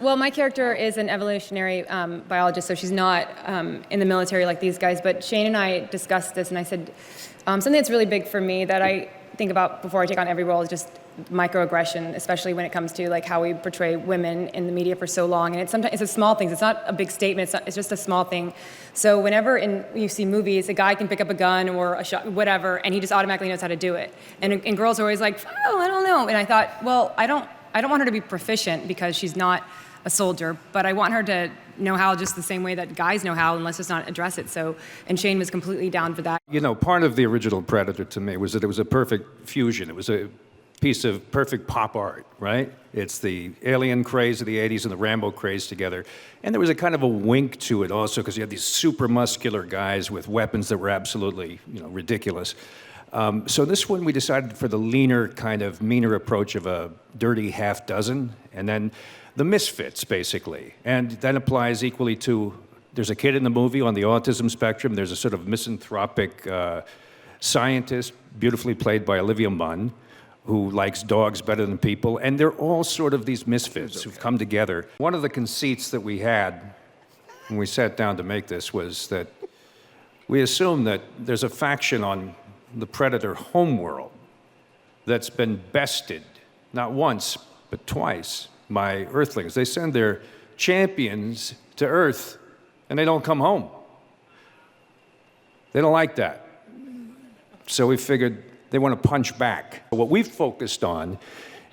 Well, my character is an evolutionary biologist, so she's not in the military like these guys. But Shane and I discussed this, and I said something that's really big for me that I think about before I take on every role is just microaggression, especially when it comes to like how we portray women in the media for so long. And it's a small thing. It's not a big statement. It's just a small thing. So whenever you see movies, a guy can pick up a gun or a shot, whatever, and he just automatically knows how to do it. And girls are always like, oh, I don't know. And I thought, well, I don't want her to be proficient because she's not a soldier, but I want her to know how just the same way that guys know how, and let's just not address it. So, and Shane was completely down for that. You know, part of the original Predator to me was that it was a perfect fusion. It was a piece of perfect pop art, right? It's the Alien craze of the 80s and the Rambo craze together. And there was a kind of a wink to it also, because you had these super muscular guys with weapons that were absolutely, ridiculous. So this one we decided for the leaner, kind of meaner approach of a dirty half dozen, and then the misfits, basically. And that applies equally to, there's a kid in the movie on the autism spectrum, there's a sort of misanthropic scientist, beautifully played by Olivia Munn, who likes dogs better than people, and they're all sort of these misfits who've come together. One of the conceits that we had when we sat down to make this was that we assume that there's a faction on the Predator homeworld that's been bested, not once, but twice, by Earthlings. They send their champions to Earth, and they don't come home. They don't like that. So we figured they want to punch back. What we've focused on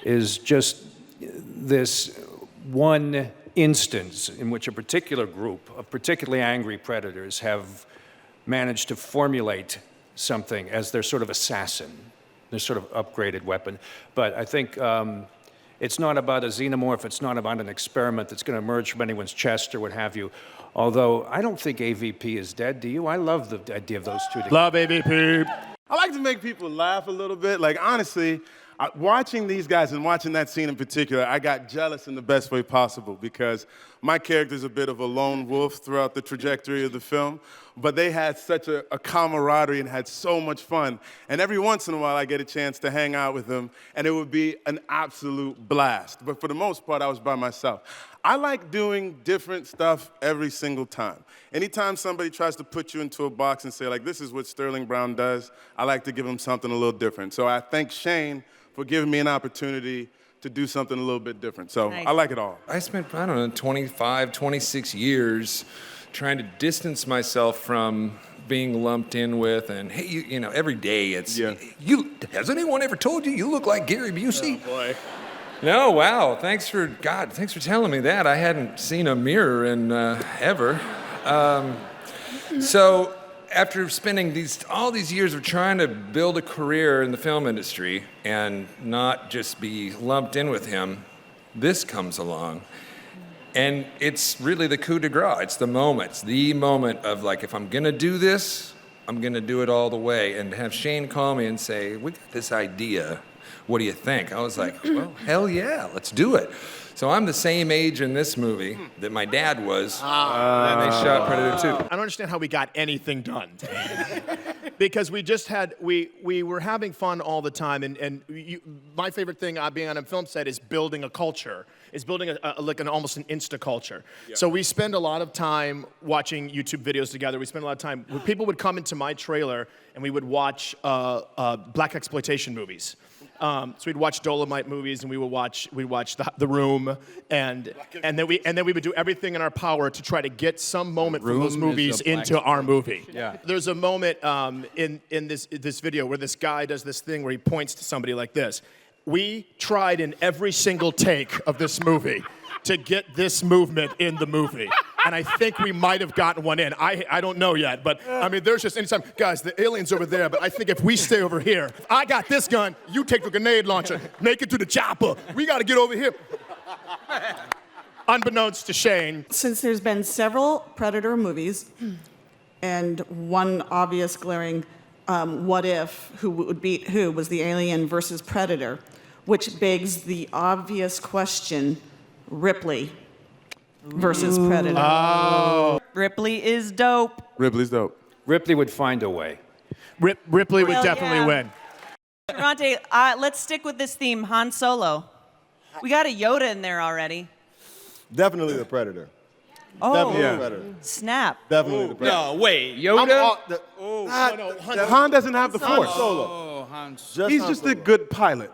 is just this one instance in which a particular group of particularly angry predators have managed to formulate something as their sort of assassin, their sort of upgraded weapon. But I think it's not about a xenomorph, it's not about an experiment that's going to emerge from anyone's chest or what have you. Although I don't think AVP is dead, do you? I love the idea of those two together. Love AVP. I like to make people laugh a little bit. Like, honestly, watching these guys and watching that scene in particular, I got jealous in the best way possible because my character's a bit of a lone wolf throughout the trajectory of the film, but they had such a camaraderie and had so much fun. And every once in a while, I get a chance to hang out with them, and it would be an absolute blast. But for the most part, I was by myself. I like doing different stuff every single time. Anytime somebody tries to put you into a box and say, like, this is what Sterling Brown does, I like to give them something a little different. So I thank Shane for giving me an opportunity to do something a little bit different. So nice. I like it all. I spent, 25, 26 years trying to distance myself from being lumped in with, and hey, you know, every day it's, has anyone ever told you you look like Gary Busey? Oh, boy. No, wow, thanks for telling me that. I hadn't seen a mirror in ever. So after spending all these years of trying to build a career in the film industry and not just be lumped in with him, this comes along. And it's really the coup de grace. It's the moment of like, if I'm gonna do this, I'm gonna do it all the way. And have Shane call me and say, we got this idea. What do you think? I was like, well, hell yeah, let's do it. So I'm the same age in this movie that my dad was when they shot Predator 2. I don't understand how we got anything done. Because we were having fun all the time, and my favorite thing being on a film set is building a culture. Is building almost an Insta culture. Yeah. So we spend a lot of time watching YouTube videos together. We spend a lot of time. People would come into my trailer and we would watch black exploitation movies. So we'd watch Dolomite movies, and we'd watch The Room, and then we would do everything in our power to try to get some moment from those movies into our movie. Yeah. There's a moment in this video where this guy does this thing where he points to somebody like this. We tried in every single take of this movie to get this movement in the movie. And I think we might have gotten one in. I don't know yet, but I mean, there's just anytime, guys, the alien's over there, but I think if we stay over here, if I got this gun, you take the grenade launcher, make it to the chopper. We got to get over here. Unbeknownst to Shane. Since there's been several Predator movies, and one obvious glaring what if, who would beat who, was the alien versus Predator, which begs the obvious question, Ripley versus Predator. Oh. Ripley is dope. Ripley's dope. Ripley would find a way. Ripley would definitely win. Durante, let's stick with this theme, Han Solo. We got a Yoda in there already. Definitely the Predator. Oh, Definitely Yeah. the Predator. snap. Definitely the Predator. No, wait. Yoda? Han doesn't have the force. Solo. Just He's Han just Solo. a good pilot.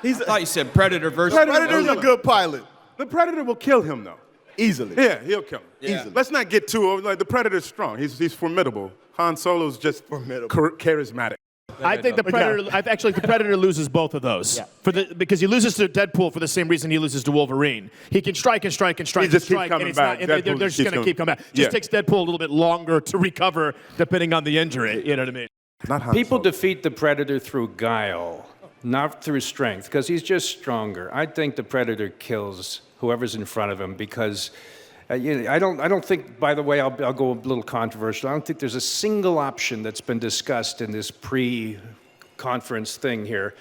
I thought you said Predator versus Predator's a good pilot. The Predator will kill him, though. Easily. Yeah, he'll kill him. Yeah. Easily. Let's not get too over. Like, the Predator's strong. He's formidable. Han Solo's just Formidable. charismatic. I think the Predator. The Predator loses both of those. Yeah. Because he loses to Deadpool for the same reason he loses to Wolverine. He can strike and strike and strike He just and keeps strike, coming and it's back. not. And they're Deadpool just keeps going to keep coming back. Yeah. Just takes Deadpool a little bit longer to recover, depending on the injury. You know what I mean? Not Han People Solo. defeat the Predator through guile, not through strength, because he's just stronger. I think the Predator kills whoever's in front of him because I don't think, by the way, I'll go a little controversial. I don't think there's a single option that's been discussed in this pre-conference thing here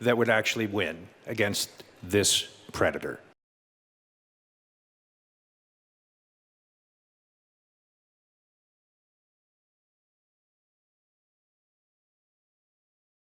that would actually win against this Predator.